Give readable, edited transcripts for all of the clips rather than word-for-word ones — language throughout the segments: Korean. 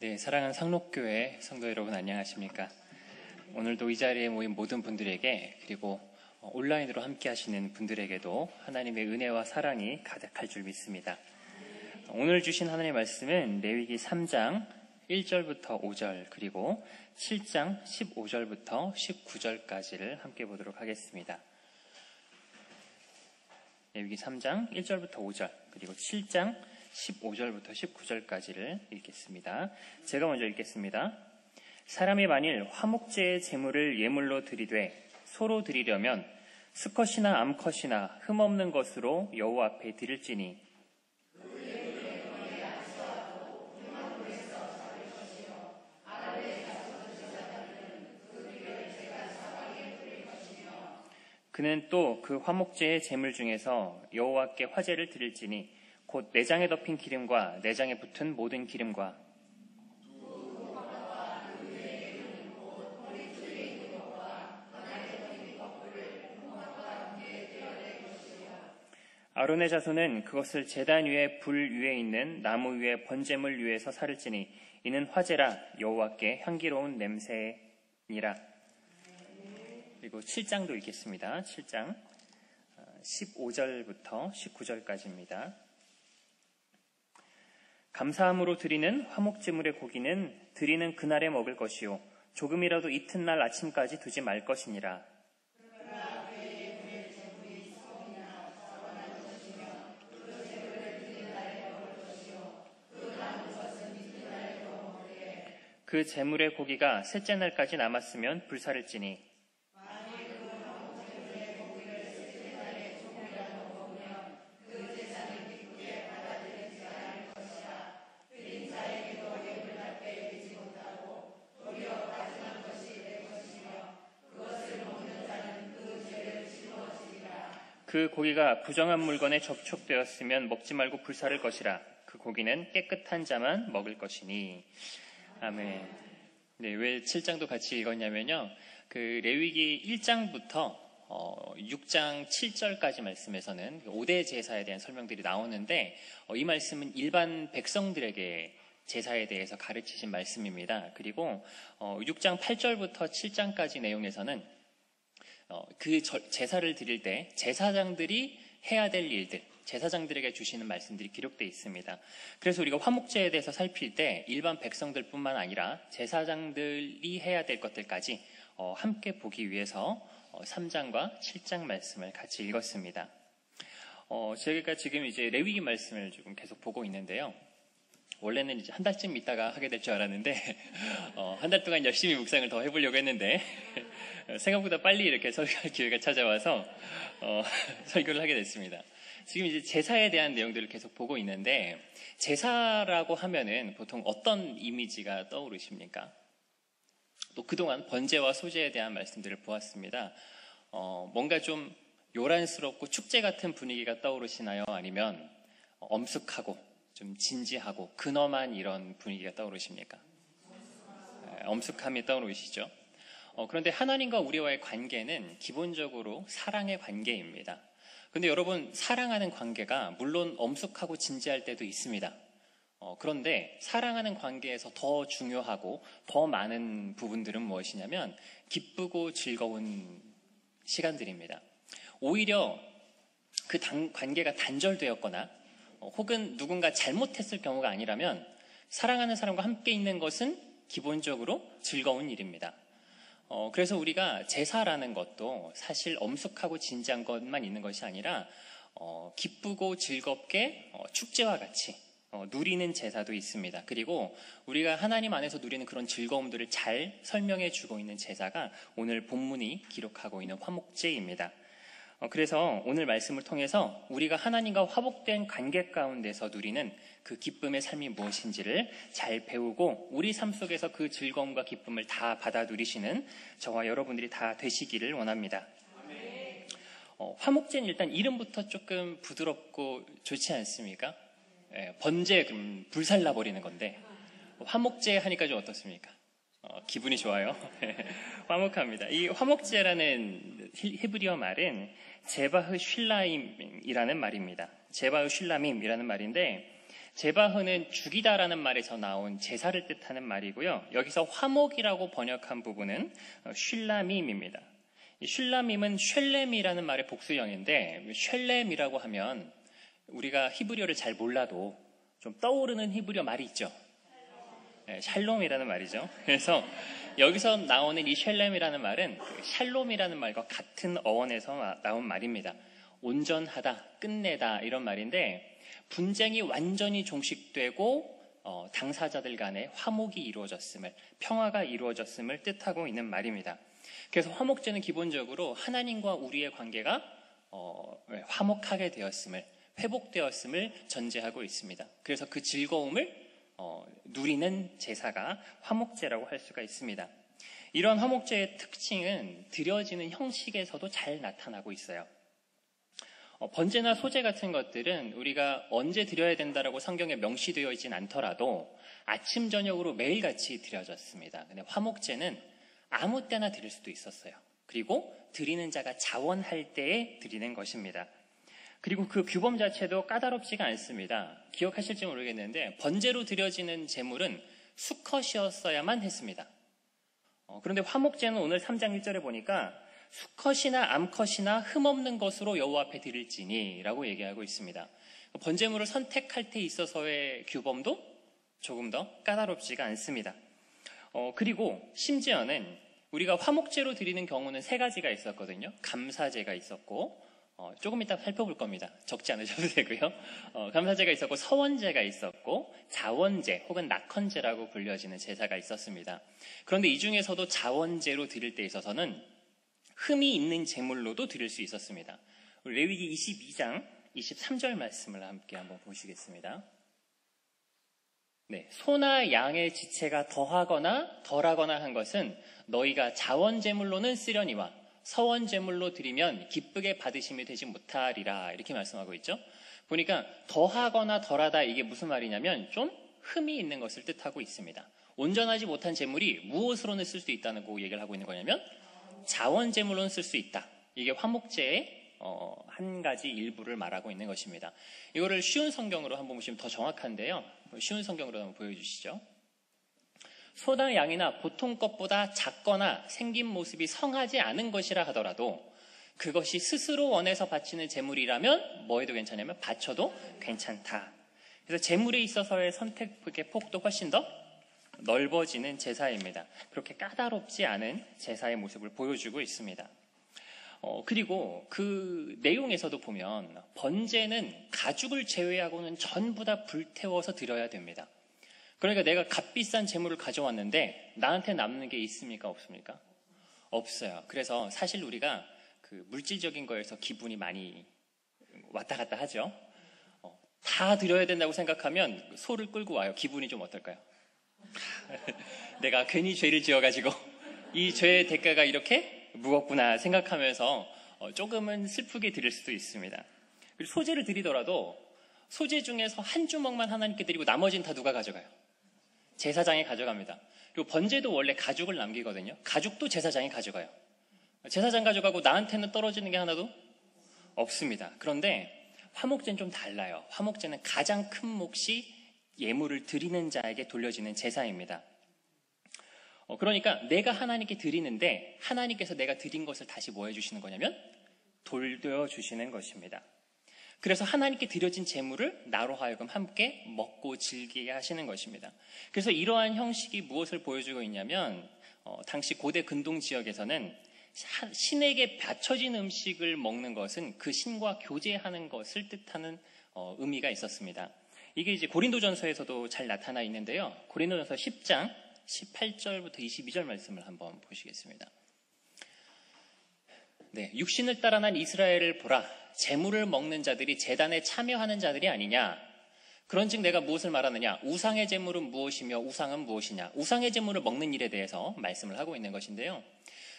네, 사랑하는 상록교회 성도 여러분 안녕하십니까? 오늘도 이 자리에 모인 모든 분들에게 그리고 온라인으로 함께 하시는 분들에게도 하나님의 은혜와 사랑이 가득할 줄 믿습니다. 오늘 주신 하나님의 말씀은 레위기 3장 1절부터 5절 그리고 7장 15절부터 19절까지를 함께 보도록 하겠습니다. 레위기 3장 1절부터 5절 그리고 7장 15절부터 19절까지를 읽겠습니다. 제가 먼저 읽겠습니다. 사람이 만일 화목제의 제물을 예물로 드리되 소로 드리려면 수컷이나 암컷이나 흠없는 것으로 여호와 앞에 드릴지니 그는 또 그 화목제의 제물 중에서 여호와께 화제를 드릴지니 곧 내장에 덮인 기름과 내장에 붙은 모든 기름과 아론의 자손은 그것을 제단 위에 불 위에 있는 나무 위에 번제물 위에서 사를지니 이는 화제라 여호와께 향기로운 냄새니라. 그리고 7장도 읽겠습니다. 7장 15절부터 19절까지입니다. 감사함으로 드리는 화목제물의 고기는 드리는 그날에 먹을 것이요 조금이라도 이튿날 아침까지 두지 말 것이니라. 그 제물의 고기가 셋째 날까지 남았으면 불사를 찌니 그 고기가 부정한 물건에 접촉되었으면 먹지 말고 불사를 것이라. 그 고기는 깨끗한 자만 먹을 것이니. 아멘. 네, 왜 7장도 같이 읽었냐면요. 그 레위기 1장부터 6장 7절까지 말씀에서는 5대 제사에 대한 설명들이 나오는데 이 말씀은 일반 백성들에게 제사에 대해서 가르치신 말씀입니다. 그리고 6장 8절부터 7장까지 내용에서는 그 제사를 드릴 때 제사장들이 해야 될 일들, 제사장들에게 주시는 말씀들이 기록되어 있습니다. 그래서 우리가 화목제에 대해서 살필 때 일반 백성들뿐만 아니라 제사장들이 해야 될 것들까지 함께 보기 위해서 3장과 7장 말씀을 같이 읽었습니다. 제가 지금 이제 레위기 말씀을 지금 계속 보고 있는데요. 원래는 이제 한 달쯤 있다가 하게 될 줄 알았는데 한 달 동안 열심히 묵상을 더 해보려고 했는데 생각보다 빨리 이렇게 설교할 기회가 찾아와서 설교를 하게 됐습니다. 지금 이제 제사에 대한 내용들을 계속 보고 있는데 제사라고 하면은 보통 어떤 이미지가 떠오르십니까? 또 그동안 번제와 소제에 대한 말씀들을 보았습니다. 뭔가 좀 요란스럽고 축제 같은 분위기가 떠오르시나요? 아니면 엄숙하고 좀 진지하고 근엄한 이런 분위기가 떠오르십니까? 엄숙함이 떠오르시죠? 그런데 하나님과 우리와의 관계는 기본적으로 사랑의 관계입니다. 그런데 여러분, 사랑하는 관계가 물론 엄숙하고 진지할 때도 있습니다. 그런데 사랑하는 관계에서 더 중요하고 더 많은 부분들은 무엇이냐면 기쁘고 즐거운 시간들입니다. 오히려 그 관계가 단절되었거나 혹은 누군가 잘못했을 경우가 아니라면 사랑하는 사람과 함께 있는 것은 기본적으로 즐거운 일입니다. 그래서 우리가 제사라는 것도 사실 엄숙하고 진지한 것만 있는 것이 아니라 기쁘고 즐겁게 축제와 같이 누리는 제사도 있습니다. 그리고 우리가 하나님 안에서 누리는 그런 즐거움들을 잘 설명해 주고 있는 제사가 오늘 본문이 기록하고 있는 화목제입니다. 그래서 오늘 말씀을 통해서 우리가 하나님과 화목된 관계 가운데서 누리는 그 기쁨의 삶이 무엇인지를 잘 배우고 우리 삶 속에서 그 즐거움과 기쁨을 다 받아 누리시는 저와 여러분들이 다 되시기를 원합니다. 화목제는 일단 이름부터 조금 부드럽고 좋지 않습니까? 번제, 그럼 불살라 버리는 건데 화목제 하니까 좀 어떻습니까? 기분이 좋아요. 화목합니다. 이 화목제라는 히브리어 말은 제바흐 쉴라임이라는 말입니다. 제바흐 쉴라임이라는 말인데 제바흐는 죽이다라는 말에서 나온 제사를 뜻하는 말이고요. 여기서 화목이라고 번역한 부분은 슐라밈입니다. 이 슐라밈은 쉘렘이라는 말의 복수형인데 쉘렘이라고 하면 우리가 히브리어를 잘 몰라도 좀 떠오르는 히브리어 말이 있죠. 네, 샬롬이라는 말이죠. 그래서 여기서 나오는 이 쉘렘이라는 말은 샬롬이라는 말과 같은 어원에서 나온 말입니다. 온전하다, 끝내다 이런 말인데 분쟁이 완전히 종식되고 당사자들 간에 화목이 이루어졌음을, 평화가 이루어졌음을 뜻하고 있는 말입니다. 그래서 화목제는 기본적으로 하나님과 우리의 관계가 화목하게 되었음을, 회복되었음을 전제하고 있습니다. 그래서 그 즐거움을 누리는 제사가 화목제라고 할 수가 있습니다. 이런 화목제의 특징은 드려지는 형식에서도 잘 나타나고 있어요. 번제나 소제 같은 것들은 우리가 언제 드려야 된다라고 성경에 명시되어 있진 않더라도 아침 저녁으로 매일같이 드려졌습니다. 근데 화목제는 아무 때나 드릴 수도 있었어요. 그리고 드리는 자가 자원할 때에 드리는 것입니다. 그리고 그 규범 자체도 까다롭지가 않습니다. 기억하실지 모르겠는데 번제로 드려지는 제물은 수컷이었어야만 했습니다. 그런데 화목제는 오늘 3장 1절에 보니까 수컷이나 암컷이나 흠없는 것으로 여호와 앞에 드릴지니 라고 얘기하고 있습니다. 번제물을 선택할 때 있어서의 규범도 조금 더 까다롭지가 않습니다. 그리고 심지어는 우리가 화목제로 드리는 경우는 3가지가 있었거든요. 감사제가 있었고 조금 이따 살펴볼 겁니다. 적지 않으셔도 되고요. 감사제가 있었고 서원제가 있었고 자원제 혹은 낙헌제라고 불려지는 제사가 있었습니다. 그런데 이 중에서도 자원제로 드릴 때 있어서는 흠이 있는 제물로도 드릴 수 있었습니다. 레위기 22장 23절 말씀을 함께 한번 보시겠습니다. 네, 소나 양의 지체가 더하거나 덜하거나 한 것은 너희가 자원제물로는 쓰려니와 서원제물로 드리면 기쁘게 받으심이 되지 못하리라 이렇게 말씀하고 있죠. 보니까 더하거나 덜하다 이게 무슨 말이냐면 좀 흠이 있는 것을 뜻하고 있습니다. 온전하지 못한 제물이 무엇으로는 쓸 수 있다는 거 얘기를 하고 있는 거냐면 자원제물로는 쓸 수 있다. 이게 화목제의 한 가지 일부를 말하고 있는 것입니다. 이거를 쉬운 성경으로 한번 보시면 더 정확한데요. 쉬운 성경으로 한번 보여주시죠. 소나 양이나 보통 것보다 작거나 생긴 모습이 성하지 않은 것이라 하더라도 그것이 스스로 원해서 바치는 제물이라면 뭐 해도 괜찮냐면 바쳐도 괜찮다. 그래서 제물에 있어서의 선택의 폭도 훨씬 더 넓어지는 제사입니다. 그렇게 까다롭지 않은 제사의 모습을 보여주고 있습니다. 그리고 그 내용에서도 보면 번제는 가죽을 제외하고는 전부 다 불태워서 드려야 됩니다. 그러니까 내가 값비싼 제물을 가져왔는데 나한테 남는 게 있습니까? 없습니까? 없어요. 그래서 사실 우리가 그 물질적인 거에서 기분이 많이 왔다 갔다 하죠. 다 드려야 된다고 생각하면 소를 끌고 와요. 기분이 좀 어떨까요? 내가 괜히 죄를 지어가지고 이 죄의 대가가 이렇게 무겁구나 생각하면서 조금은 슬프게 드릴 수도 있습니다. 그리고 소제를 드리더라도 소제 중에서 한 주먹만 하나님께 드리고 나머지는 다 누가 가져가요? 제사장이 가져갑니다. 그리고 번제도 원래 가죽을 남기거든요. 가죽도 제사장이 가져가요. 제사장 가져가고 나한테는 떨어지는 게 하나도 없습니다. 그런데 화목제는 좀 달라요. 화목제는 가장 큰 몫이 예물을 드리는 자에게 돌려지는 제사입니다. 그러니까 내가 하나님께 드리는데 하나님께서 내가 드린 것을 다시 뭐 해주시는 거냐면 돌려주시는 것입니다. 그래서 하나님께 드려진 제물을 나로 하여금 함께 먹고 즐기게 하시는 것입니다. 그래서 이러한 형식이 무엇을 보여주고 있냐면 당시 고대 근동 지역에서는 신에게 바쳐진 음식을 먹는 것은 그 신과 교제하는 것을 뜻하는 의미가 있었습니다. 이게 이제 고린도전서에서도 잘 나타나 있는데요. 고린도전서 10장 18절부터 22절 말씀을 한번 보시겠습니다. 네, 육신을 따라 난 이스라엘을 보라. 제물을 먹는 자들이 제단에 참여하는 자들이 아니냐. 그런즉 내가 무엇을 말하느냐. 우상의 제물은 무엇이며 우상은 무엇이냐. 우상의 제물을 먹는 일에 대해서 말씀을 하고 있는 것인데요.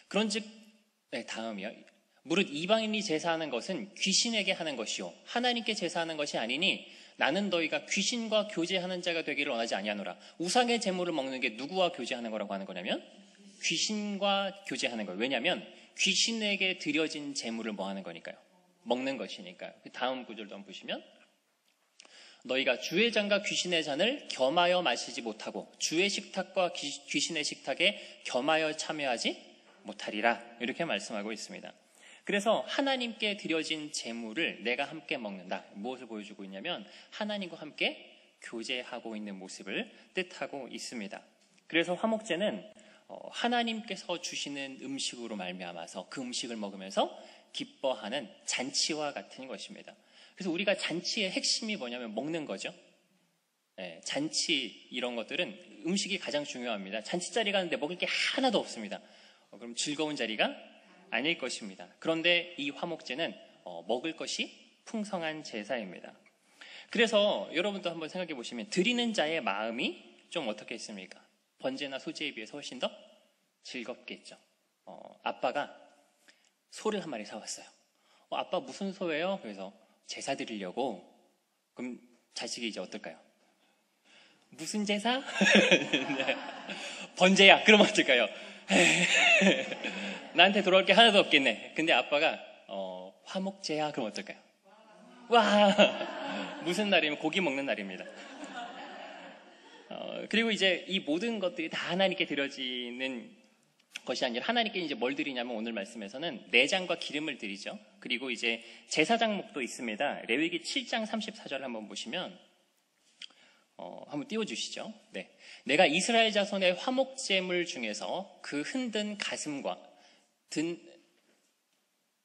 그런즉 네, 다음이요. 무릇 이방인이 제사하는 것은 귀신에게 하는 것이요 하나님께 제사하는 것이 아니니 나는 너희가 귀신과 교제하는 자가 되기를 원하지 아니하노라. 우상의 제물을 먹는 게 누구와 교제하는 거라고 하는 거냐면 귀신과 교제하는 거예요. 왜냐하면 귀신에게 드려진 제물을 뭐 하는 거니까요. 먹는 것이니까요. 다음 구절도 한번 보시면 너희가 주의 잔과 귀신의 잔을 겸하여 마시지 못하고 주의 식탁과 귀신의 식탁에 겸하여 참여하지 못하리라. 이렇게 말씀하고 있습니다. 그래서 하나님께 드려진 제물을 내가 함께 먹는다. 무엇을 보여주고 있냐면 하나님과 함께 교제하고 있는 모습을 뜻하고 있습니다. 그래서 화목제는 하나님께서 주시는 음식으로 말미암아서 그 음식을 먹으면서 기뻐하는 잔치와 같은 것입니다. 그래서 우리가 잔치의 핵심이 뭐냐면 먹는 거죠. 잔치 이런 것들은 음식이 가장 중요합니다. 잔치 자리 가는데 먹을 게 하나도 없습니다. 그럼 즐거운 자리가 아닐 것입니다. 그런데 이 화목제는 먹을 것이 풍성한 제사입니다. 그래서 여러분도 한번 생각해 보시면 드리는 자의 마음이 좀 어떻게 했습니까? 번제나 소제에 비해서 훨씬 더 즐겁겠죠. 아빠가 소를 한 마리 사왔어요. 아빠 무슨 소예요? 그래서 제사 드리려고. 그럼 자식이 이제 어떨까요? 무슨 제사? 네. 번제야. 그럼 어떨까요? 나한테 돌아올 게 하나도 없겠네. 근데 아빠가 화목제야. 그럼 어떨까요? 와, 무슨 날이면 고기 먹는 날입니다. 그리고 이제 이 모든 것들이 다 하나님께 드려지는 것이 아니라 하나님께 이제 뭘 드리냐면 오늘 말씀에서는 내장과 기름을 드리죠. 그리고 이제 제사장목도 있습니다. 레위기 7장 34절 한번 보시면 한번 띄워주시죠. 네. 내가 이스라엘 자손의 화목제물 중에서 그 흔든 가슴과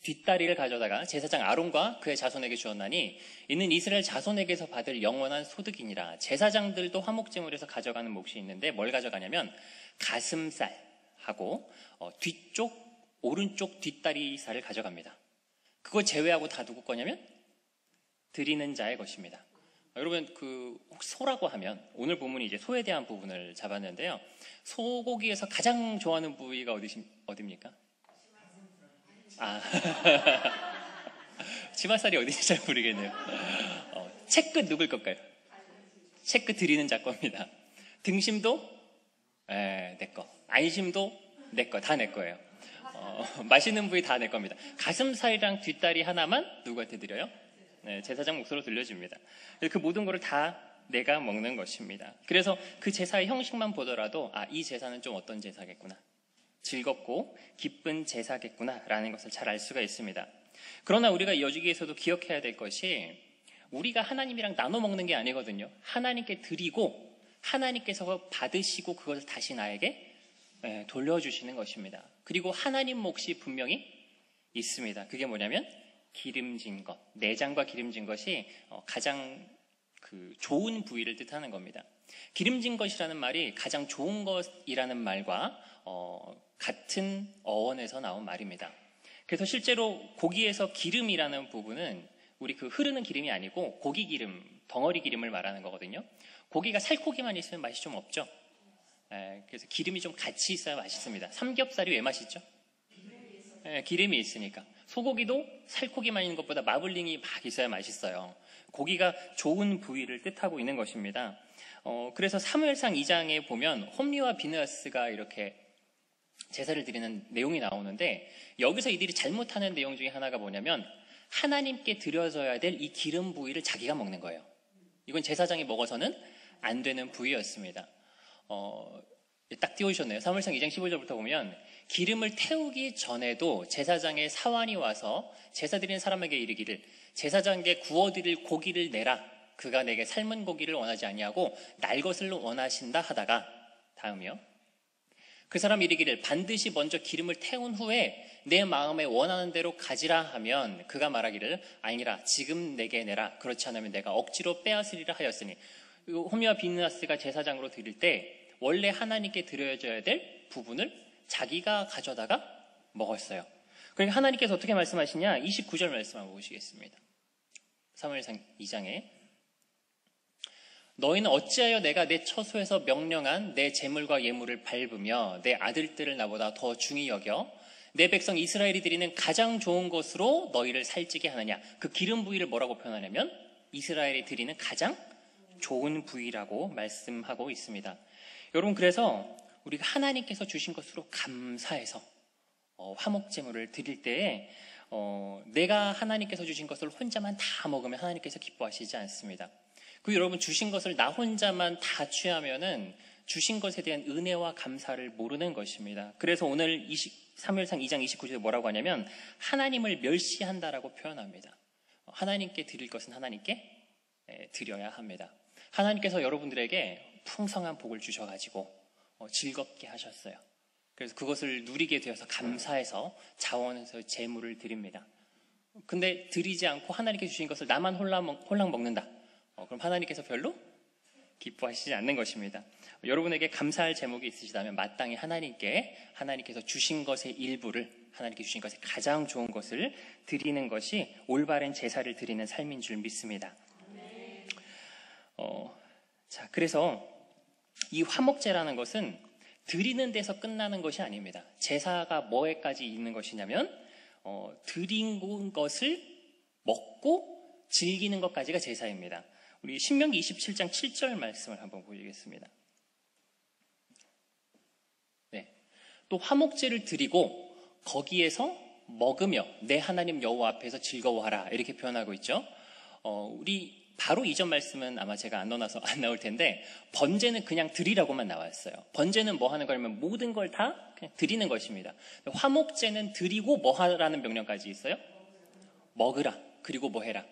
뒷다리를 가져다가 제사장 아론과 그의 자손에게 주었나니 이는 이스라엘 자손에게서 받을 영원한 소득이니라. 제사장들도 화목제물에서 가져가는 몫이 있는데 뭘 가져가냐면 가슴살하고 뒤쪽 오른쪽 뒷다리살을 가져갑니다. 그거 제외하고 다 누구 거냐면 드리는 자의 것입니다. 여러분 소라고 하면 오늘 본문이 이제 소에 대한 부분을 잡았는데요. 소고기에서 가장 좋아하는 부위가 어디입니까? 치맛살이 어딘지 잘 모르겠네요. 채끝 누굴 걸까요? 채끝 드리는 자 겁니다. 등심도 내 거, 안심도 내 거, 다 내 거예요. 맛있는 부위 다 내 겁니다. 가슴살이랑 뒷다리 하나만 누구한테 드려요? 제사장 몫으로 들려줍니다. 그 모든 거를 다 내가 먹는 것입니다. 그래서 그 제사의 형식만 보더라도 이 제사는 좀 어떤 제사겠구나. 즐겁고 기쁜 제사겠구나라는 것을 잘 알 수가 있습니다. 그러나 우리가 여기에서도 기억해야 될 것이 우리가 하나님이랑 나눠 먹는 게 아니거든요. 하나님께 드리고 하나님께서 받으시고 그것을 다시 나에게 돌려주시는 것입니다. 그리고 하나님 몫이 분명히 있습니다. 그게 뭐냐면 기름진 것, 내장과 기름진 것이 가장 좋은 부위를 뜻하는 겁니다. 기름진 것이라는 말이 가장 좋은 것이라는 말과 같은 어원에서 나온 말입니다. 그래서 실제로 고기에서 기름이라는 부분은 우리 흐르는 기름이 아니고 고기 기름, 덩어리 기름을 말하는 거거든요. 고기가 살코기만 있으면 맛이 좀 없죠. 그래서 기름이 좀 같이 있어야 맛있습니다. 삼겹살이 왜 맛있죠? 기름이 있으니까. 소고기도 살코기만 있는 것보다 마블링이 막 있어야 맛있어요. 고기가 좋은 부위를 뜻하고 있는 것입니다. 그래서 사무엘상 2장에 보면 홈리와 비느하스가 이렇게 제사를 드리는 내용이 나오는데 여기서 이들이 잘못하는 내용 중에 하나가 뭐냐면 하나님께 드려져야 될 이 기름 부위를 자기가 먹는 거예요. 이건 제사장이 먹어서는 안 되는 부위였습니다. 딱 띄워주셨네요. 사무엘상 2장 15절부터 보면 기름을 태우기 전에도 제사장의 사환이 와서 제사 드리는 사람에게 이르기를 제사장에게 구워드릴 고기를 내라. 그가 내게 삶은 고기를 원하지 아니하고 날 것을 원하신다 하다가 다음이요. 그 사람 이르기를 반드시 먼저 기름을 태운 후에 내 마음에 원하는 대로 가지라 하면 그가 말하기를 아니라 지금 내게 내라. 그렇지 않으면 내가 억지로 빼앗으리라 하였으니 홈리와 비느하스가 제사장으로 드릴 때 원래 하나님께 드려져야 될 부분을 자기가 가져다가 먹었어요. 그러니까 하나님께서 어떻게 말씀하시냐? 29절 말씀 한번 보시겠습니다. 사무엘상 2장에 너희는 어찌하여 내가 내 처소에서 명령한 내 재물과 예물을 밟으며 내 아들들을 나보다 더 중히 여겨 내 백성 이스라엘이 드리는 가장 좋은 것으로 너희를 살찌게 하느냐. 그 기름 부위를 뭐라고 표현하냐면 이스라엘이 드리는 가장 좋은 부위라고 말씀하고 있습니다. 여러분, 그래서 우리가 하나님께서 주신 것으로 감사해서 화목제물을 드릴 때에 내가 하나님께서 주신 것을 혼자만 다 먹으면 하나님께서 기뻐하시지 않습니다. 그 여러분 주신 것을 나 혼자만 다 취하면은 주신 것에 대한 은혜와 감사를 모르는 것입니다. 그래서 오늘 사무엘상 2장 29절에 뭐라고 하냐면 하나님을 멸시한다라고 표현합니다. 하나님께 드릴 것은 하나님께 드려야 합니다. 하나님께서 여러분들에게 풍성한 복을 주셔가지고 즐겁게 하셨어요. 그래서 그것을 누리게 되어서 감사해서 자원해서 재물을 드립니다. 근데 드리지 않고 하나님께 주신 것을 나만 홀랑 먹는다. 그럼 하나님께서 별로 기뻐하시지 않는 것입니다. 여러분에게 감사할 제목이 있으시다면 마땅히 하나님께서 주신 것의 일부를, 하나님께 주신 것의 가장 좋은 것을 드리는 것이 올바른 제사를 드리는 삶인 줄 믿습니다. 자, 그래서 이 화목제라는 것은 드리는 데서 끝나는 것이 아닙니다. 제사가 뭐에까지 있는 것이냐면 드린 것을 먹고 즐기는 것까지가 제사입니다. 우리 신명기 27장 7절 말씀을 한번 보시겠습니다. 네. 또 화목제를 드리고 거기에서 먹으며 내 하나님 여호와 앞에서 즐거워하라 이렇게 표현하고 있죠. 우리 바로 이전 말씀은 아마 제가 안 넣어놔서 안 나올 텐데 번제는 그냥 드리라고만 나왔어요. 번제는 뭐 하는 거냐면 모든 걸 다 그냥 드리는 것입니다. 화목제는 드리고 뭐 하라는 명령까지 있어요? 먹으라. 그리고 뭐 해라?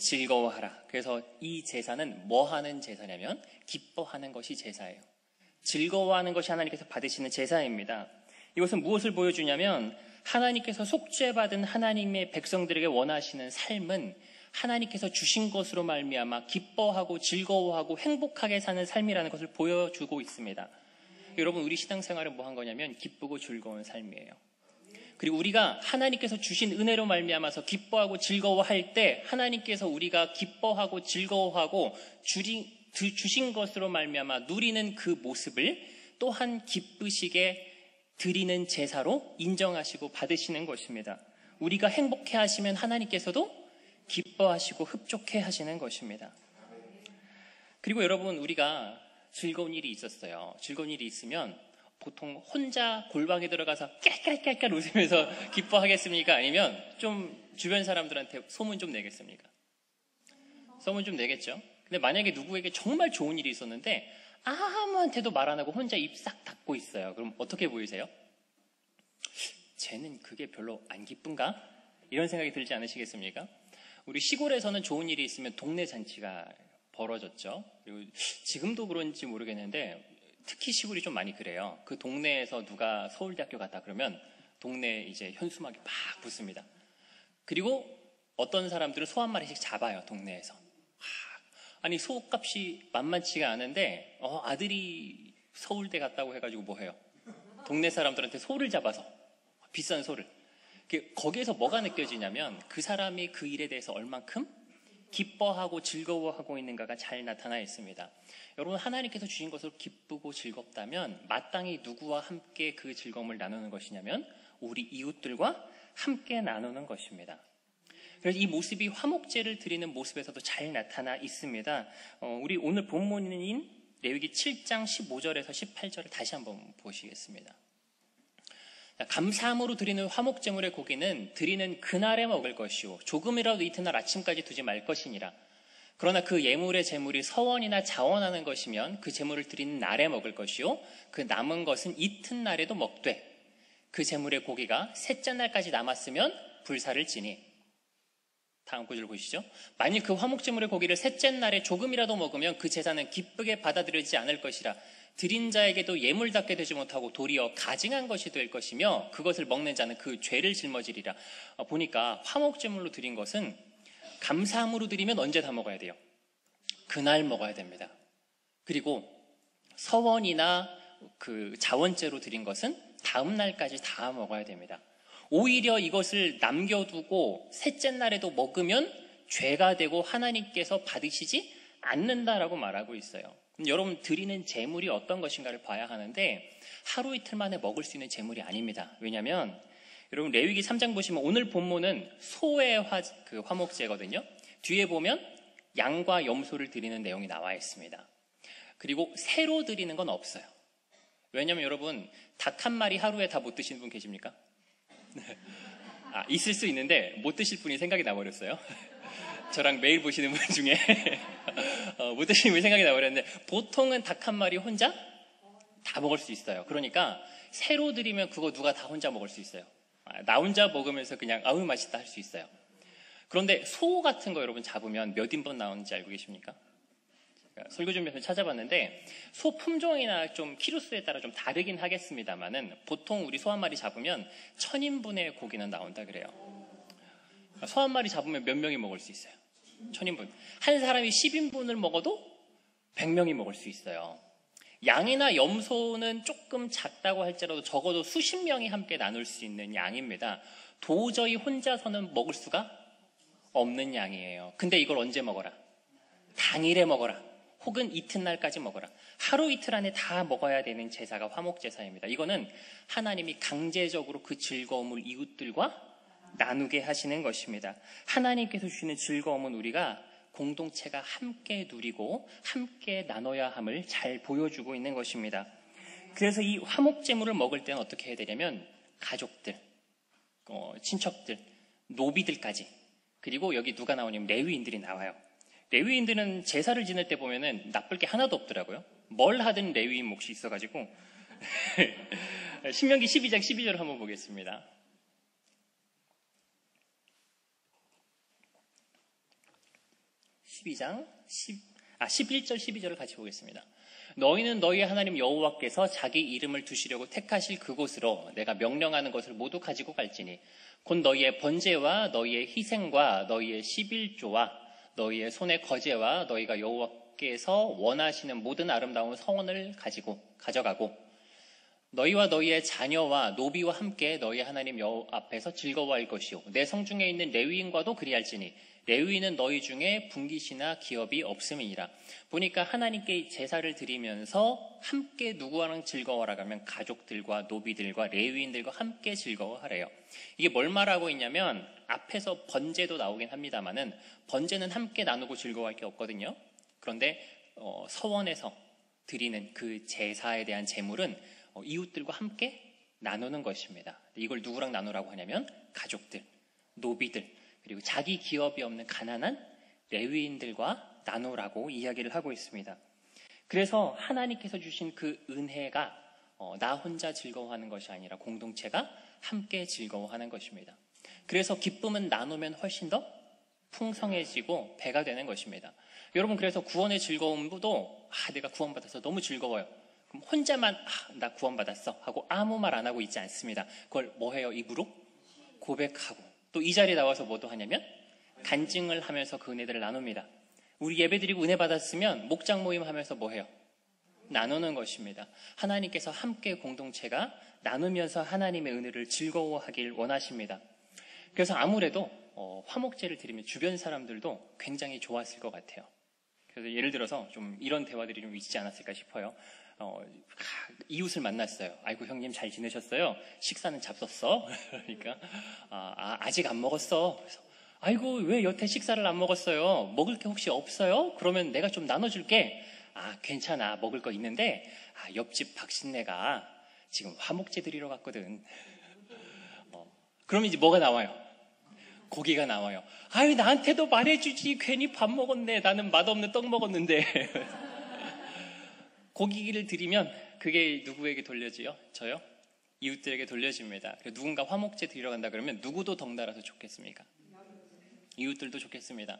즐거워하라. 그래서 이 제사는 뭐 하는 제사냐면 기뻐하는 것이 제사예요. 즐거워하는 것이 하나님께서 받으시는 제사입니다. 이것은 무엇을 보여주냐면 하나님께서 속죄받은 하나님의 백성들에게 원하시는 삶은 하나님께서 주신 것으로 말미암아 기뻐하고 즐거워하고 행복하게 사는 삶이라는 것을 보여주고 있습니다. 여러분, 우리 신앙생활은 뭐 한 거냐면 기쁘고 즐거운 삶이에요. 그리고 우리가 하나님께서 주신 은혜로 말미암아서 기뻐하고 즐거워할 때 하나님께서 우리가 기뻐하고 즐거워하고 주신 것으로 말미암아 누리는 그 모습을 또한 기쁘시게 드리는 제사로 인정하시고 받으시는 것입니다. 우리가 행복해 하시면 하나님께서도 기뻐하시고 흡족해 하시는 것입니다. 그리고 여러분, 우리가 즐거운 일이 있었어요. 즐거운 일이 있으면 보통 혼자 골방에 들어가서 깔깔깔깔 웃으면서 기뻐하겠습니까? 아니면 좀 주변 사람들한테 소문 좀 내겠습니까? 소문 좀 내겠죠. 근데 만약에 누구에게 정말 좋은 일이 있었는데 아무한테도 말 안 하고 혼자 입 싹 닫고 있어요. 그럼 어떻게 보이세요? 쟤는 그게 별로 안 기쁜가? 이런 생각이 들지 않으시겠습니까? 우리 시골에서는 좋은 일이 있으면 동네 잔치가 벌어졌죠. 그리고 지금도 그런지 모르겠는데 특히 시골이 좀 많이 그래요. 그 동네에서 누가 서울대학교 갔다 그러면 동네에 이제 현수막이 막 붙습니다. 그리고 어떤 사람들은 소 한 마리씩 잡아요, 동네에서. 아니, 소값이 만만치가 않은데 아들이 서울대 갔다고 해가지고 뭐 해요? 동네 사람들한테 소를 잡아서, 비싼 소를. 거기에서 뭐가 느껴지냐면 그 사람이 그 일에 대해서 얼만큼 기뻐하고 즐거워하고 있는가가 잘 나타나 있습니다. 여러분, 하나님께서 주신 것으로 기쁘고 즐겁다면 마땅히 누구와 함께 그 즐거움을 나누는 것이냐면 우리 이웃들과 함께 나누는 것입니다. 그래서 이 모습이 화목제를 드리는 모습에서도 잘 나타나 있습니다. 우리 오늘 본문인 레위기 7장 15절에서 18절을 다시 한번 보시겠습니다. 감사함으로 드리는 화목제물의 고기는 드리는 그날에 먹을 것이요 조금이라도 이튿날 아침까지 두지 말 것이니라. 그러나 그 예물의 제물이 서원이나 자원하는 것이면 그 제물을 드리는 날에 먹을 것이요 그 남은 것은 이튿날에도 먹되 그 제물의 고기가 셋째 날까지 남았으면 불사를 지니. 다음 구절 보시죠. 만일 그 화목제물의 고기를 셋째 날에 조금이라도 먹으면 그 제사는 기쁘게 받아들이지 않을 것이라. 드린 자에게도 예물답게 되지 못하고 도리어 가증한 것이 될 것이며 그것을 먹는 자는 그 죄를 짊어지리라. 보니까 화목제물로 드린 것은 감사함으로 드리면 언제 다 먹어야 돼요? 그날 먹어야 됩니다. 그리고 서원이나 그 자원제로 드린 것은 다음 날까지 다 먹어야 됩니다. 오히려 이것을 남겨두고 셋째 날에도 먹으면 죄가 되고 하나님께서 받으시지 않는다라고 말하고 있어요. 여러분, 드리는 제물이 어떤 것인가를 봐야 하는데 하루 이틀 만에 먹을 수 있는 제물이 아닙니다. 왜냐하면 여러분, 레위기 3장 보시면 오늘 본문은 소의 화목제거든요. 뒤에 보면 양과 염소를 드리는 내용이 나와 있습니다. 그리고 새로 드리는 건 없어요. 왜냐하면 여러분, 닭 한 마리 하루에 다 못 드시는 분 계십니까? 있을 수 있는데 못 드실 분이 생각이 나버렸어요. 저랑 매일 보시는 분 중에 못 드시면 생각이 나버렸는데 보통은 닭 한 마리 혼자 다 먹을 수 있어요. 그러니까 새로 드리면 그거 누가 다 혼자 먹을 수 있어요. 나 혼자 먹으면서 그냥 아우 맛있다 할 수 있어요. 그런데 소 같은 거 여러분 잡으면 몇 인분 나오는지 알고 계십니까? 설교 준비해서 찾아봤는데 소 품종이나 좀 키로수에 따라 좀 다르긴 하겠습니다만은 보통 우리 소 한 마리 잡으면 1000인분의 고기는 나온다 그래요. 소 한 마리 잡으면 몇 명이 먹을 수 있어요? 1000인분. 한 사람이 10인분을 먹어도 100명이 먹을 수 있어요. 양이나 염소는 조금 작다고 할지라도 적어도 수십 명이 함께 나눌 수 있는 양입니다. 도저히 혼자서는 먹을 수가 없는 양이에요. 근데 이걸 언제 먹어라? 당일에 먹어라. 혹은 이튿날까지 먹어라. 하루 이틀 안에 다 먹어야 되는 제사가 화목제사입니다. 이거는 하나님이 강제적으로 그 즐거움을 이웃들과 나누게 하시는 것입니다. 하나님께서 주시는 즐거움은 우리가 공동체가 함께 누리고 함께 나눠야 함을 잘 보여주고 있는 것입니다. 그래서 이 화목제물을 먹을 때는 어떻게 해야 되냐면 가족들, 친척들, 노비들까지 그리고 여기 누가 나오냐면 레위인들이 나와요. 레위인들은 제사를 지낼 때 보면은 나쁠 게 하나도 없더라고요. 뭘 하든 레위인 몫이 있어가지고 신명기 12장 12절을 한번 보겠습니다. 11절 12절을 같이 보겠습니다. 너희는 너희의 하나님 여호와께서 자기 이름을 두시려고 택하실 그곳으로 내가 명령하는 것을 모두 가지고 갈지니 곧 너희의 번제와 너희의 희생과 너희의 11조와 너희의 손의 거제와 너희가 여호와께서 원하시는 모든 아름다운 성원을 가져가고 너희와 너희의 자녀와 노비와 함께 너희 하나님 여호와 앞에서 즐거워할 것이요 내 성중에 있는 레위인과도 그리할지니 레위인은 너희 중에 분깃이나 기업이 없음이니라. 보니까 하나님께 제사를 드리면서 함께 누구와랑 즐거워하라 하면 가족들과 노비들과 레위인들과 함께 즐거워하래요. 이게 뭘 말하고 있냐면 앞에서 번제도 나오긴 합니다만은 번제는 함께 나누고 즐거워할 게 없거든요. 그런데 서원에서 드리는 그 제사에 대한 제물은 이웃들과 함께 나누는 것입니다. 이걸 누구랑 나누라고 하냐면 가족들, 노비들, 그리고 자기 기업이 없는 가난한 레위인들과 나누라고 이야기를 하고 있습니다. 그래서 하나님께서 주신 그 은혜가 나 혼자 즐거워하는 것이 아니라 공동체가 함께 즐거워하는 것입니다. 그래서 기쁨은 나누면 훨씬 더 풍성해지고 배가 되는 것입니다. 여러분 그래서 구원의 즐거움도 내가 구원받아서 너무 즐거워요. 그럼 혼자만 나 구원받았어 하고 아무 말 안 하고 있지 않습니다. 그걸 뭐 해요? 입으로 고백하고 또 이 자리에 나와서 뭐도 하냐면 간증을 하면서 그 은혜들을 나눕니다. 우리 예배드리고 은혜 받았으면 목장 모임 하면서 뭐 해요? 나누는 것입니다. 하나님께서 함께 공동체가 나누면서 하나님의 은혜를 즐거워하길 원하십니다. 그래서 아무래도 화목제를 드리면 주변 사람들도 굉장히 좋았을 것 같아요. 그래서 예를 들어서 좀 이런 대화들이 좀 있지 않았을까 싶어요. 이웃을 만났어요. 아이고 형님 잘 지내셨어요? 식사는 잡섰어? 그러니까 아직 안 먹었어. 그래서 아이고 왜 여태 식사를 안 먹었어요? 먹을 게 혹시 없어요? 그러면 내가 좀 나눠줄게. 괜찮아 먹을 거 있는데 옆집 박신네가 지금 화목제 드리러 갔거든. 그러면 이제 뭐가 나와요? 고기가 나와요. 아유 나한테도 말해주지. 괜히 밥 먹었네. 나는 맛없는 떡 먹었는데. 고기를 드리면 그게 누구에게 돌려지요? 저요? 이웃들에게 돌려집니다. 누군가 화목제 드리러 간다 그러면 누구도 덩달아서 좋겠습니까? 이웃들도 좋겠습니다.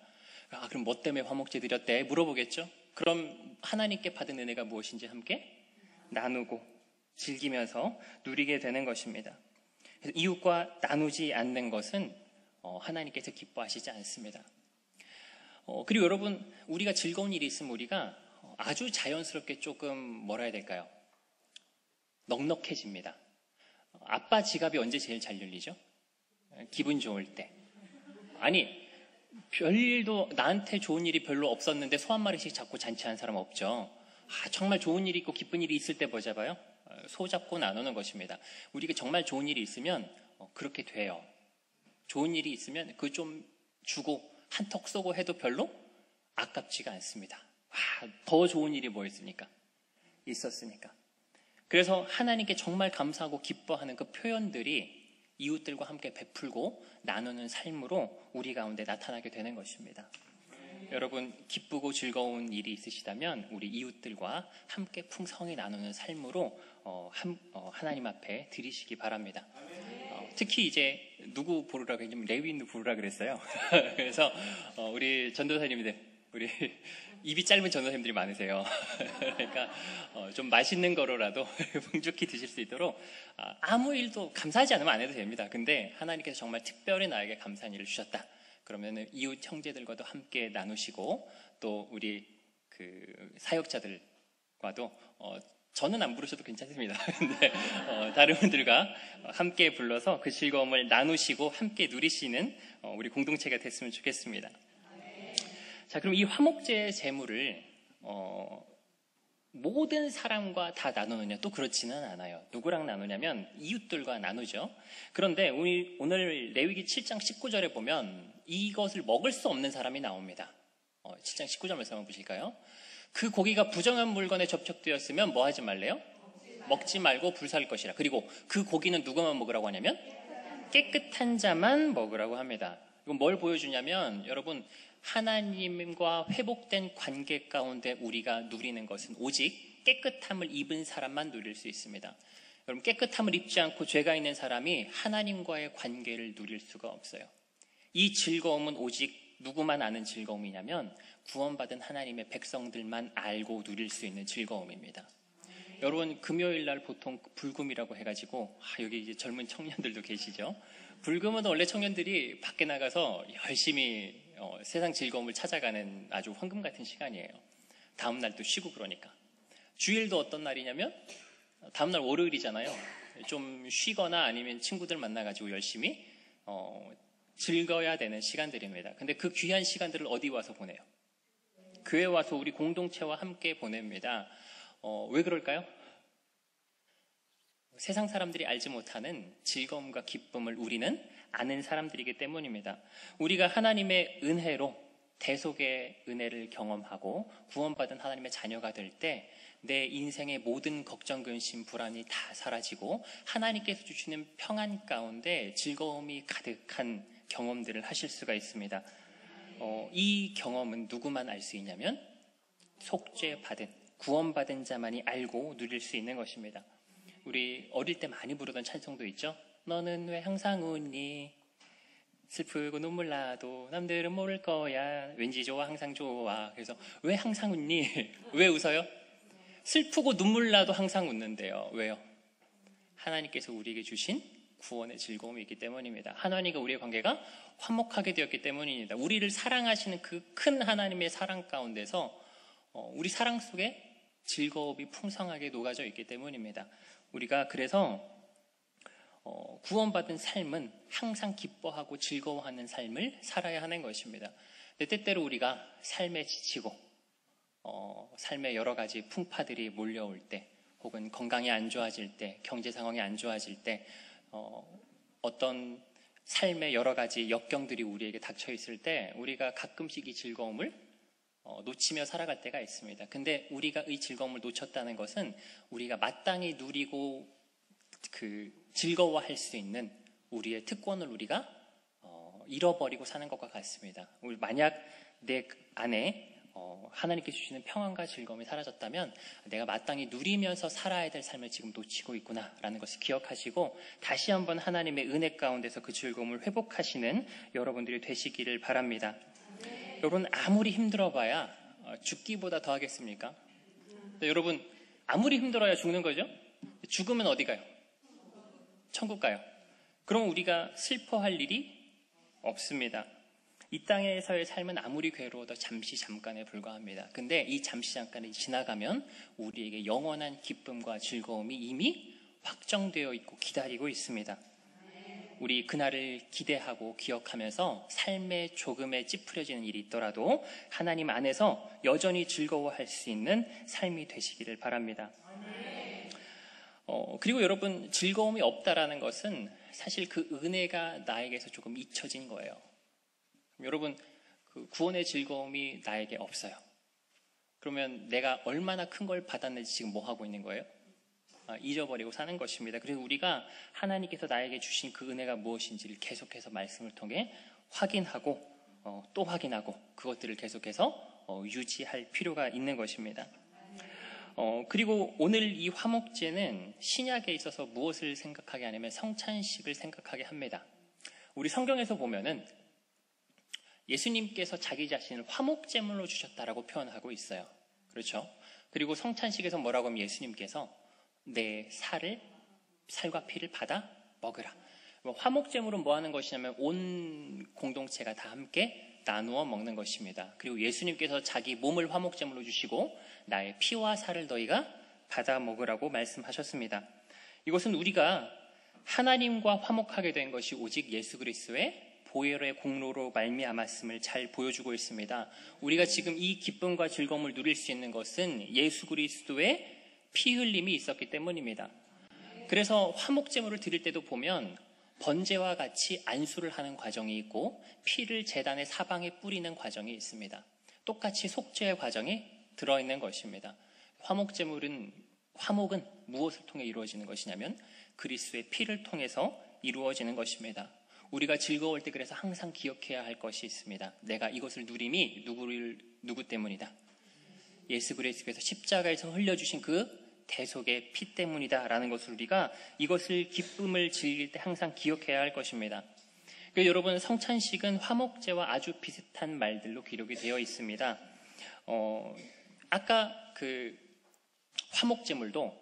그럼 뭐 때문에 화목제 드렸대? 물어보겠죠? 그럼 하나님께 받은 은혜가 무엇인지 함께 나누고 즐기면서 누리게 되는 것입니다. 그래서 이웃과 나누지 않는 것은 하나님께서 기뻐하시지 않습니다. 그리고 여러분 우리가 즐거운 일이 있으면 우리가 아주 자연스럽게 조금 뭐라 해야 될까요? 넉넉해집니다. 아빠 지갑이 언제 제일 잘 열리죠? 기분 좋을 때. 아니 별일도 나한테 좋은 일이 별로 없었는데 소 한 마리씩 잡고 잔치하는 사람 없죠. 정말 좋은 일이 있고 기쁜 일이 있을 때 뭐 잡아요? 소 잡고 나누는 것입니다. 우리가 정말 좋은 일이 있으면 그렇게 돼요. 좋은 일이 있으면 그 좀 주고 한턱 쏘고 해도 별로 아깝지가 않습니다. 더 좋은 일이 뭐였습니까? 있었으니까. 그래서 하나님께 정말 감사하고 기뻐하는 그 표현들이 이웃들과 함께 베풀고 나누는 삶으로 우리 가운데 나타나게 되는 것입니다. 여러분 기쁘고 즐거운 일이 있으시다면 우리 이웃들과 함께 풍성히 나누는 삶으로 하나님 앞에 드리시기 바랍니다. 특히 이제 누구 부르라고 했냐면 레위인도 부르라 그랬어요. 그래서 우리 전도사님들, 우리 입이 짧은 전도사님들이 많으세요. 그러니까 좀 맛있는 거로라도 풍족히 드실 수 있도록 아무 일도 감사하지 않으면 안 해도 됩니다. 근데 하나님께서 정말 특별히 나에게 감사한 일을 주셨다. 그러면 이웃 형제들과도 함께 나누시고 또 우리 그 사역자들과도 저는 안 부르셔도 괜찮습니다. 근데 다른 분들과 함께 불러서 그 즐거움을 나누시고 함께 누리시는 우리 공동체가 됐으면 좋겠습니다. 자, 그럼 이 화목제 제물을 모든 사람과 다 나누느냐? 또 그렇지는 않아요. 누구랑 나누냐면 이웃들과 나누죠. 그런데 오늘 레위기 7장 19절에 보면 이것을 먹을 수 없는 사람이 나옵니다. 7장 19절 말씀 한번 보실까요? 그 고기가 부정한 물건에 접촉되었으면 뭐 하지 말래요? 먹지 말고 불살 것이라. 그리고 그 고기는 누구만 먹으라고 하냐면 깨끗한 자만 먹으라고 합니다. 이건 뭘 보여주냐면 여러분 하나님과 회복된 관계 가운데 우리가 누리는 것은 오직 깨끗함을 입은 사람만 누릴 수 있습니다. 여러분 깨끗함을 입지 않고 죄가 있는 사람이 하나님과의 관계를 누릴 수가 없어요. 이 즐거움은 오직 누구만 아는 즐거움이냐면 구원받은 하나님의 백성들만 알고 누릴 수 있는 즐거움입니다. 여러분 금요일 날 보통 불금이라고 해가지고 여기 이제 젊은 청년들도 계시죠. 불금은 원래 청년들이 밖에 나가서 열심히 세상 즐거움을 찾아가는 아주 황금 같은 시간이에요. 다음 날도 쉬고 그러니까. 주일도 어떤 날이냐면 다음 날 월요일이잖아요. 좀 쉬거나 아니면 친구들 만나가지고 열심히 즐거워야 되는 시간들입니다. 근데 그 귀한 시간들을 어디 와서 보내요? 교회 와서 우리 공동체와 함께 보냅니다. 왜 그럴까요? 세상 사람들이 알지 못하는 즐거움과 기쁨을 우리는 아는 사람들이기 때문입니다. 우리가 하나님의 은혜로 대속의 은혜를 경험하고 구원받은 하나님의 자녀가 될 때 내 인생의 모든 걱정, 근심, 불안이 다 사라지고 하나님께서 주시는 평안 가운데 즐거움이 가득한 경험들을 하실 수가 있습니다. 이 경험은 누구만 알 수 있냐면 속죄받은, 구원받은 자만이 알고 누릴 수 있는 것입니다. 우리 어릴 때 많이 부르던 찬송도 있죠. 너는 왜 항상 웃니? 슬프고 눈물 나도 남들은 모를 거야. 왠지 좋아, 항상 좋아. 그래서 왜 항상 웃니? 왜 웃어요? 슬프고 눈물 나도 항상 웃는데요. 왜요? 하나님께서 우리에게 주신 구원의 즐거움이 있기 때문입니다. 하나님과 우리의 관계가 화목하게 되었기 때문입니다. 우리를 사랑하시는 그 큰 하나님의 사랑 가운데서 우리 사랑 속에 즐거움이 풍성하게 녹아져 있기 때문입니다. 우리가 그래서 구원받은 삶은 항상 기뻐하고 즐거워하는 삶을 살아야 하는 것입니다. 때때로 우리가 삶에 지치고 삶의 여러 가지 풍파들이 몰려올 때 혹은 건강이 안 좋아질 때, 경제 상황이 안 좋아질 때 어떤 삶의 여러 가지 역경들이 우리에게 닥쳐 있을 때 우리가 가끔씩 이 즐거움을 놓치며 살아갈 때가 있습니다. 근데 우리가 이 즐거움을 놓쳤다는 것은 우리가 마땅히 누리고 즐거워할 수 있는 우리의 특권을 우리가 잃어버리고 사는 것과 같습니다. 만약 내 안에 하나님께 주시는 평안과 즐거움이 사라졌다면 내가 마땅히 누리면서 살아야 될 삶을 지금 놓치고 있구나라는 것을 기억하시고 다시 한번 하나님의 은혜 가운데서 그 즐거움을 회복하시는 여러분들이 되시기를 바랍니다. 여러분 아무리 힘들어봐야 죽기보다 더 하겠습니까? 여러분 아무리 힘들어야 죽는 거죠? 죽으면 어디 가요? 천국 가요. 그럼 우리가 슬퍼할 일이 없습니다. 이 땅에서의 삶은 아무리 괴로워도 잠깐에 불과합니다. 근데 이 잠깐이 지나가면 우리에게 영원한 기쁨과 즐거움이 이미 확정되어 있고 기다리고 있습니다. 우리 그날을 기대하고 기억하면서 삶에 조금의 찌푸려지는 일이 있더라도 하나님 안에서 여전히 즐거워할 수 있는 삶이 되시기를 바랍니다. 그리고 여러분 즐거움이 없다라는 것은 사실 그 은혜가 나에게서 조금 잊혀진 거예요. 여러분 그 구원의 즐거움이 나에게 없어요. 그러면 내가 얼마나 큰 걸 받았는지 지금 뭐 하고 있는 거예요? 잊어버리고 사는 것입니다. 그래서 우리가 하나님께서 나에게 주신 그 은혜가 무엇인지를 계속해서 말씀을 통해 확인하고 또 확인하고 그것들을 계속해서 유지할 필요가 있는 것입니다. 그리고 오늘 이 화목제는 신약에 있어서 무엇을 생각하게 하냐면 성찬식을 생각하게 합니다. 우리 성경에서 보면은 예수님께서 자기 자신을 화목제물로 주셨다라고 표현하고 있어요. 그렇죠? 그리고 성찬식에서 뭐라고 하면 예수님께서 내 살과 피를 받아 먹으라. 화목제물은 뭐 하는 것이냐면 온 공동체가 다 함께 나누어 먹는 것입니다. 그리고 예수님께서 자기 몸을 화목제물로 주시고 나의 피와 살을 너희가 받아 먹으라고 말씀하셨습니다. 이것은 우리가 하나님과 화목하게 된 것이 오직 예수 그리스도의 보혈의 공로로 말미암았음을 잘 보여주고 있습니다. 우리가 지금 이 기쁨과 즐거움을 누릴 수 있는 것은 예수 그리스도의 피 흘림이 있었기 때문입니다. 그래서 화목제물을 드릴 때도 보면 번제와 같이 안수를 하는 과정이 있고 피를 제단의 사방에 뿌리는 과정이 있습니다. 똑같이 속죄의 과정이 들어있는 것입니다. 화목은 무엇을 통해 이루어지는 것이냐면 그리스도의 피를 통해서 이루어지는 것입니다. 우리가 즐거울 때 그래서 항상 기억해야 할 것이 있습니다. 내가 이것을 누림이 누구 때문이다. 예수 그리스도께서 십자가에서 흘려주신 그 대속의 피 때문이다라는 것을 우리가 이것을 기쁨을 즐길 때 항상 기억해야 할 것입니다. 그래서 여러분 성찬식은 화목제와 아주 비슷한 말들로 기록이 되어 있습니다. 아까 그 화목제물도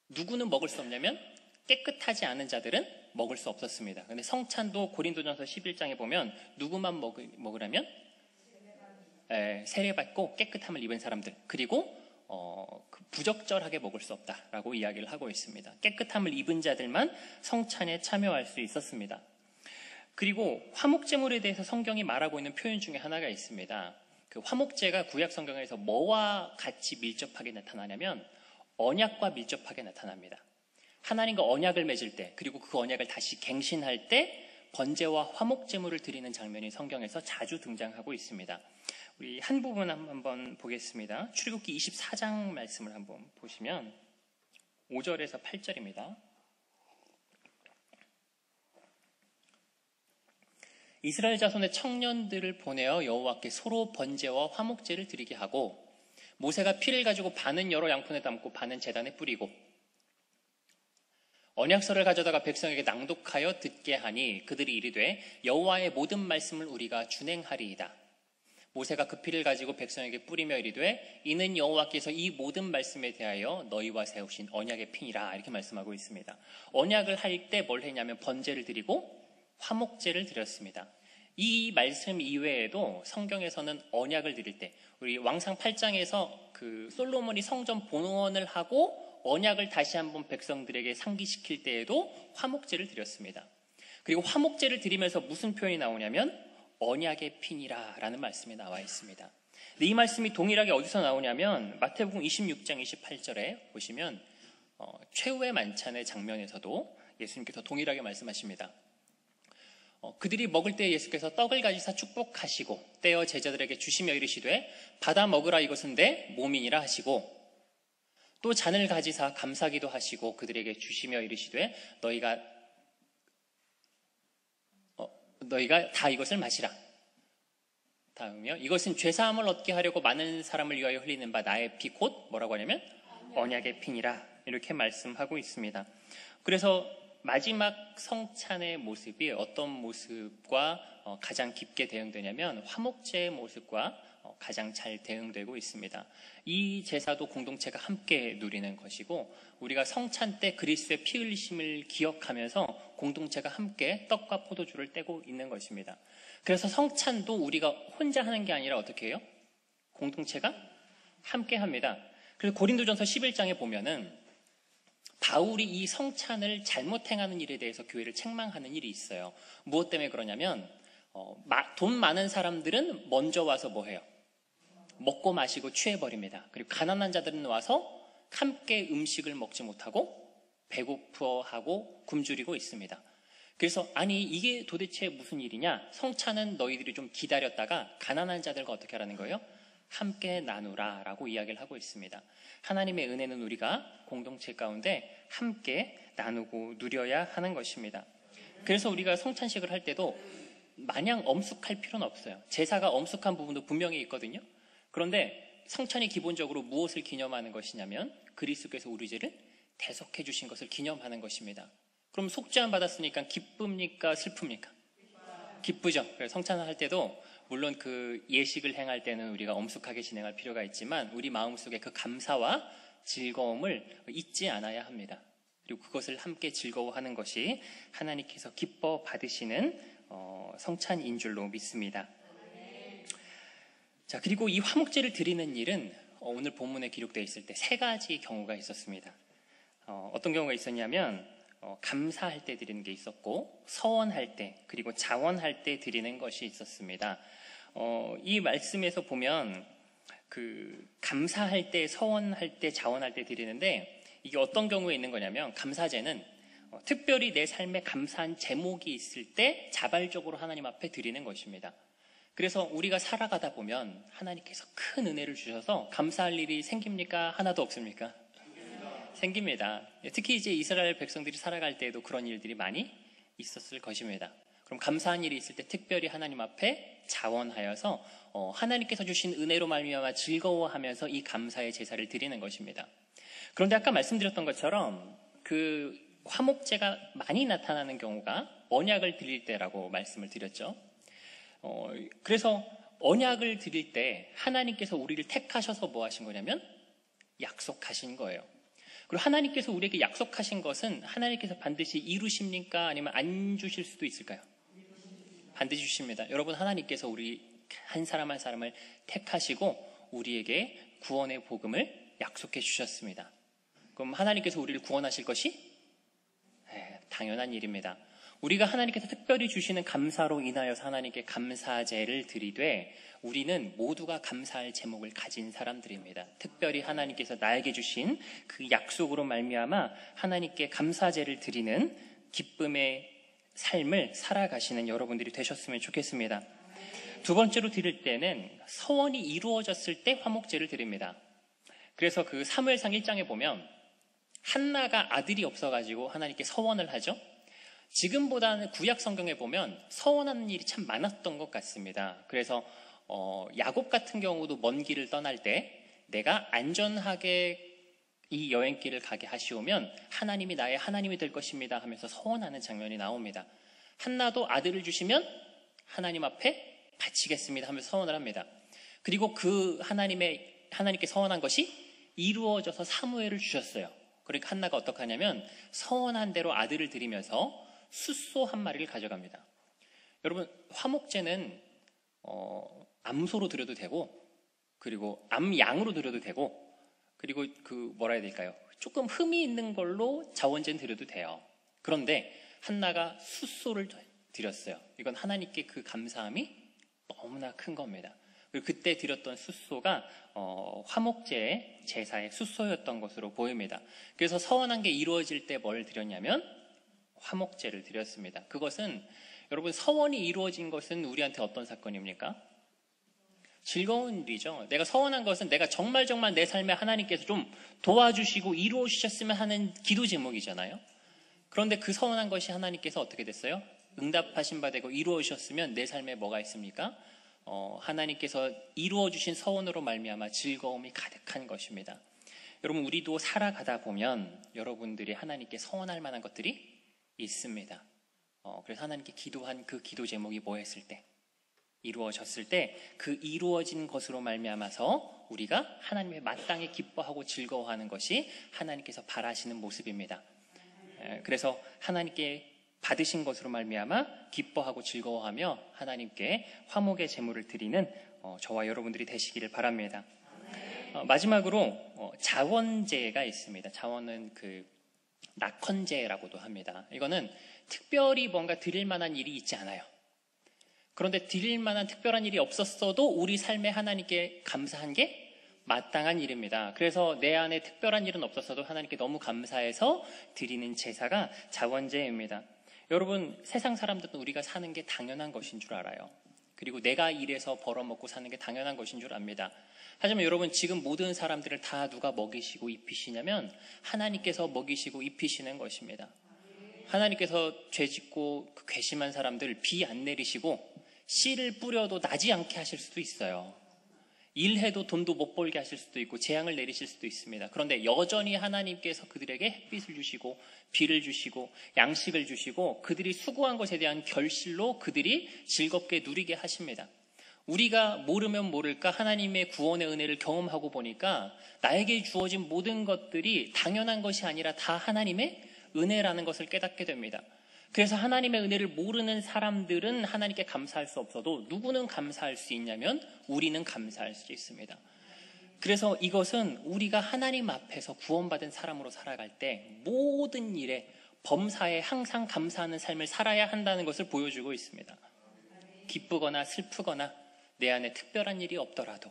누구는 먹을 수 없냐면 깨끗하지 않은 자들은 먹을 수 없었습니다. 그런데 성찬도 고린도전서 11장에 보면 누구만 먹으라면 세례받고 깨끗함을 입은 사람들 그리고 부적절하게 먹을 수 없다라고 이야기를 하고 있습니다. 깨끗함을 입은 자들만 성찬에 참여할 수 있었습니다. 그리고 화목제물에 대해서 성경이 말하고 있는 표현 중에 하나가 있습니다. 그 화목제가 구약 성경에서 뭐와 같이 밀접하게 나타나냐면 언약과 밀접하게 나타납니다. 하나님과 언약을 맺을 때 그리고 그 언약을 다시 갱신할 때 번제와 화목제물을 드리는 장면이 성경에서 자주 등장하고 있습니다. 우리 한 부분 한번 보겠습니다. 출애굽기 24장 말씀을 한번 보시면 5절에서 8절입니다. 이스라엘 자손의 청년들을 보내어 여호와께 소로 번제와 화목제를 드리게 하고 모세가 피를 가지고 반은 여러 양푼에 담고 반은 제단에 뿌리고 언약서를 가져다가 백성에게 낭독하여 듣게 하니 그들이 이르되 여호와의 모든 말씀을 우리가 준행하리이다. 모세가 그 피를 가지고 백성에게 뿌리며 이르되 이는 여호와께서 이 모든 말씀에 대하여 너희와 세우신 언약의 피니라 이렇게 말씀하고 있습니다. 언약을 할 때 뭘 했냐면 번제를 드리고 화목제를 드렸습니다. 이 말씀 이외에도 성경에서는 언약을 드릴 때 우리 왕상 8장에서 그 솔로몬이 성전 본원을 하고 언약을 다시 한번 백성들에게 상기시킬 때에도 화목제를 드렸습니다. 그리고 화목제를 드리면서 무슨 표현이 나오냐면 언약의 피니라 라는 말씀이 나와 있습니다. 근데 이 말씀이 동일하게 어디서 나오냐면 마태복음 26장 28절에 보시면 최후의 만찬의 장면에서도 예수님께서 동일하게 말씀하십니다. 그들이 먹을 때 예수께서 떡을 가지사 축복하시고 떼어 제자들에게 주시며 이르시되 받아 먹으라 이것은 내 몸이니라 하시고 또 잔을 가지사 감사기도 하시고 그들에게 주시며 이르시되 너희가 다 이것을 마시라. 다음이요. 이것은 죄사함을 얻게 하려고 많은 사람을 위하여 흘리는 바 나의 피 곧 뭐라고 하냐면 언약의 피니라 이렇게 말씀하고 있습니다. 그래서 마지막 성찬의 모습이 어떤 모습과 가장 깊게 대응되냐면 화목제의 모습과 가장 잘 대응되고 있습니다. 이 제사도 공동체가 함께 누리는 것이고 우리가 성찬 때 그리스도의 피 흘리심을 기억하면서 공동체가 함께 떡과 포도주를 떼고 있는 것입니다. 그래서 성찬도 우리가 혼자 하는 게 아니라 어떻게 해요? 공동체가 함께 합니다. 그래서 고린도전서 11장에 보면은 바울이 이 성찬을 잘못 행하는 일에 대해서 교회를 책망하는 일이 있어요. 무엇 때문에 그러냐면 돈 많은 사람들은 먼저 와서 뭐 해요? 먹고 마시고 취해버립니다. 그리고 가난한 자들은 와서 함께 음식을 먹지 못하고 배고파하고 굶주리고 있습니다. 그래서 아니 이게 도대체 무슨 일이냐? 성찬은 너희들이 좀 기다렸다가 가난한 자들과 어떻게 하라는 거예요? 함께 나누라 라고 이야기를 하고 있습니다. 하나님의 은혜는 우리가 공동체 가운데 함께 나누고 누려야 하는 것입니다. 그래서 우리가 성찬식을 할 때도 마냥 엄숙할 필요는 없어요. 제사가 엄숙한 부분도 분명히 있거든요. 그런데 성찬이 기본적으로 무엇을 기념하는 것이냐면 그리스도께서 우리 죄를 대속해 주신 것을 기념하는 것입니다. 그럼 속죄함 받았으니까 기쁩니까? 슬픕니까? 기쁘죠. 그래서 성찬을 할 때도 물론 그 예식을 행할 때는 우리가 엄숙하게 진행할 필요가 있지만 우리 마음속에 그 감사와 즐거움을 잊지 않아야 합니다. 그리고 그것을 함께 즐거워하는 것이 하나님께서 기뻐 받으시는 성찬인 줄로 믿습니다. 자, 그리고 이 화목제를 드리는 일은 오늘 본문에 기록되어 있을 때 세 가지 경우가 있었습니다. 어떤 경우가 있었냐면 감사할 때 드리는 게 있었고 서원할 때 그리고 자원할 때 드리는 것이 있었습니다. 이 말씀에서 보면 그 감사할 때, 서원할 때, 자원할 때 드리는데 이게 어떤 경우에 있는 거냐면 감사제는 특별히 내 삶에 감사한 제목이 있을 때 자발적으로 하나님 앞에 드리는 것입니다. 그래서 우리가 살아가다 보면 하나님께서 큰 은혜를 주셔서 감사할 일이 생깁니까? 하나도 없습니까? 생깁니다. 특히 이제 이스라엘 백성들이 살아갈 때에도 그런 일들이 많이 있었을 것입니다. 그럼 감사한 일이 있을 때 특별히 하나님 앞에 자원하여서 하나님께서 주신 은혜로 말미암아 즐거워하면서 이 감사의 제사를 드리는 것입니다. 그런데 아까 말씀드렸던 것처럼 그 화목제가 많이 나타나는 경우가 언약을 드릴 때라고 말씀을 드렸죠. 그래서 언약을 드릴 때 하나님께서 우리를 택하셔서 뭐 하신 거냐면 약속하신 거예요. 그리고 하나님께서 우리에게 약속하신 것은 하나님께서 반드시 이루십니까? 아니면 안 주실 수도 있을까요? 반드시 주십니다. 여러분, 하나님께서 우리 한 사람 한 사람을 택하시고 우리에게 구원의 복음을 약속해 주셨습니다. 그럼 하나님께서 우리를 구원하실 것이 당연한 일입니다. 우리가 하나님께서 특별히 주시는 감사로 인하여서 하나님께 감사제를 드리되 우리는 모두가 감사할 제목을 가진 사람들입니다. 특별히 하나님께서 나에게 주신 그 약속으로 말미암아 하나님께 감사제를 드리는 기쁨의 삶을 살아가시는 여러분들이 되셨으면 좋겠습니다. 두 번째로 드릴 때는 서원이 이루어졌을 때 화목제를 드립니다. 그래서 그 사무엘상 1장에 보면 한나가 아들이 없어가지고 하나님께 서원을 하죠. 지금보다는 구약 성경에 보면 서원하는 일이 참 많았던 것 같습니다. 그래서 야곱 같은 경우도 먼 길을 떠날 때 내가 안전하게 이 여행길을 가게 하시오면 하나님이 나의 하나님이 될 것입니다 하면서 서원하는 장면이 나옵니다. 한나도 아들을 주시면 하나님 앞에 바치겠습니다 하면서 서원을 합니다. 그리고 그 하나님께 서원한 것이 이루어져서 사무엘을 주셨어요. 그러니까 한나가 어떻게 하냐면 서원한 대로 아들을 드리면서 숫소 한 마리를 가져갑니다. 여러분, 화목제는 암소로 드려도 되고 그리고 암양으로 드려도 되고 그리고 뭐라 해야 될까요? 조금 흠이 있는 걸로 자원제는 드려도 돼요. 그런데 한나가 숫소를 드렸어요. 이건 하나님께 그 감사함이 너무나 큰 겁니다. 그리고 그때 드렸던 숫소가 화목제의 제사의 숫소였던 것으로 보입니다. 그래서 서원한 게 이루어질 때 뭘 드렸냐면 화목제를 드렸습니다. 그것은 여러분 서원이 이루어진 것은 우리한테 어떤 사건입니까? 즐거운 일이죠. 내가 서원한 것은 내가 정말 내 삶에 하나님께서 좀 도와주시고 이루어 주셨으면 하는 기도 제목이잖아요. 그런데 그 서원한 것이 하나님께서 어떻게 됐어요? 응답하신 바 되고 이루어 주셨으면 내 삶에 뭐가 있습니까? 하나님께서 이루어 주신 서원으로 말미암아 즐거움이 가득한 것입니다. 여러분, 우리도 살아가다 보면 여러분들이 하나님께 서원할 만한 것들이 있습니다. 그래서 하나님께 기도한 그 기도 제목이 뭐였을 때 이루어졌을 때 그 이루어진 것으로 말미암아서 우리가 하나님의 마땅히 기뻐하고 즐거워하는 것이 하나님께서 바라시는 모습입니다. 그래서 하나님께 받으신 것으로 말미암아 기뻐하고 즐거워하며 하나님께 화목의 제물을 드리는 저와 여러분들이 되시기를 바랍니다. 마지막으로 자원제가 있습니다. 자원은 그 낙헌제라고도 합니다. 이거는 특별히 뭔가 드릴 만한 일이 있지 않아요. 그런데 드릴 만한 특별한 일이 없었어도 우리 삶에 하나님께 감사한 게 마땅한 일입니다. 그래서 내 안에 특별한 일은 없었어도 하나님께 너무 감사해서 드리는 제사가 자원제입니다. 여러분, 세상 사람들은 우리가 사는 게 당연한 것인 줄 알아요. 그리고 내가 일해서 벌어먹고 사는 게 당연한 것인 줄 압니다. 하지만 여러분, 지금 모든 사람들을 다 누가 먹이시고 입히시냐면 하나님께서 먹이시고 입히시는 것입니다. 하나님께서 죄짓고 그 괘씸한 사람들 비 안 내리시고 씨를 뿌려도 나지 않게 하실 수도 있어요. 일해도 돈도 못 벌게 하실 수도 있고 재앙을 내리실 수도 있습니다. 그런데 여전히 하나님께서 그들에게 햇빛을 주시고 비를 주시고 양식을 주시고 그들이 수고한 것에 대한 결실로 그들이 즐겁게 누리게 하십니다. 우리가 모르면 모를까 하나님의 구원의 은혜를 경험하고 보니까 나에게 주어진 모든 것들이 당연한 것이 아니라 다 하나님의 은혜라는 것을 깨닫게 됩니다. 그래서 하나님의 은혜를 모르는 사람들은 하나님께 감사할 수 없어도 누구는 감사할 수 있냐면 우리는 감사할 수 있습니다. 그래서 이것은 우리가 하나님 앞에서 구원받은 사람으로 살아갈 때 모든 일에 범사에 항상 감사하는 삶을 살아야 한다는 것을 보여주고 있습니다. 기쁘거나 슬프거나 내 안에 특별한 일이 없더라도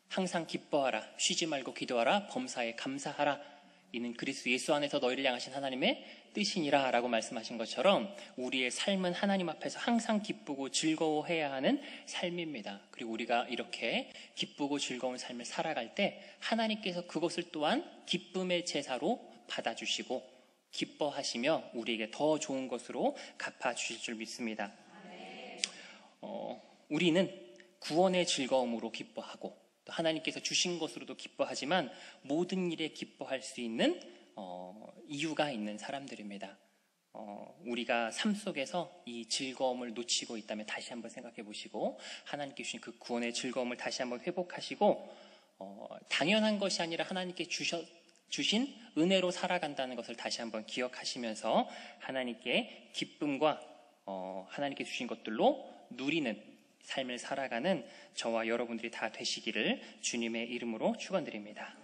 항상 기뻐하라, 쉬지 말고 기도하라, 범사에 감사하라. 이는 그리스도 예수 안에서 너희를 향하신 하나님의 뜻이니라 라고 말씀하신 것처럼 우리의 삶은 하나님 앞에서 항상 기쁘고 즐거워해야 하는 삶입니다. 그리고 우리가 이렇게 기쁘고 즐거운 삶을 살아갈 때 하나님께서 그것을 또한 기쁨의 제사로 받아주시고 기뻐하시며 우리에게 더 좋은 것으로 갚아주실 줄 믿습니다. 우리는 구원의 즐거움으로 기뻐하고 또 하나님께서 주신 것으로도 기뻐하지만 모든 일에 기뻐할 수 있는 이유가 있는 사람들입니다. 우리가 삶 속에서 이 즐거움을 놓치고 있다면 다시 한번 생각해 보시고 하나님께 주신 그 구원의 즐거움을 다시 한번 회복하시고 당연한 것이 아니라 하나님께 주신 은혜로 살아간다는 것을 다시 한번 기억하시면서 하나님께 기쁨과 하나님께 주신 것들로 누리는 삶을 살아가는 저와 여러분들이 다 되시기를 주님의 이름으로 축원드립니다.